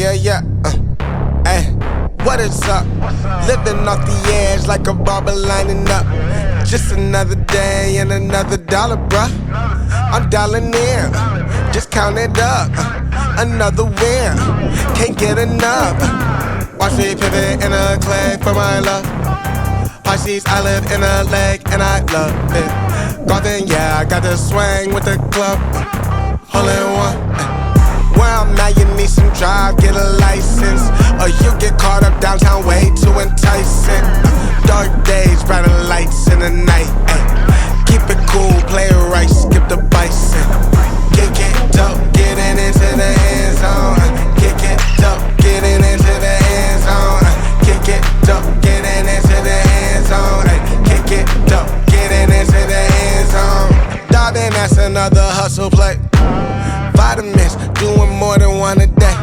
yeah. Hey, what is up? Living off the edge like a barber lining up. Just another day and another dollar, bruh. I'm dialing in, just count it up. Another win, can't get enough. Watch me pivot in a clay for my love. Pisces, I live in a lake and I love it. Golden, yeah, I got the swing with the club. Hole in one. Where I'm at, you need some drive, get a license, or you get caught up downtown, way too enticing. Dark days, brighter lights in the night. Keep it cool, play it right, skip the bison. Kick it dope, getting into the end zone. Kick it dope, getting into the end zone. Kick it dope, getting into the end zone. Kick it dope, getting into the end zone. Diving, that's another hustle play. Vitamins, doing more than one a day.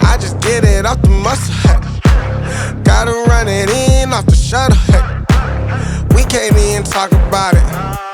I just get it off the muscle, hey. Gotta run it in off the shuttle, hey. We can't even talk about it.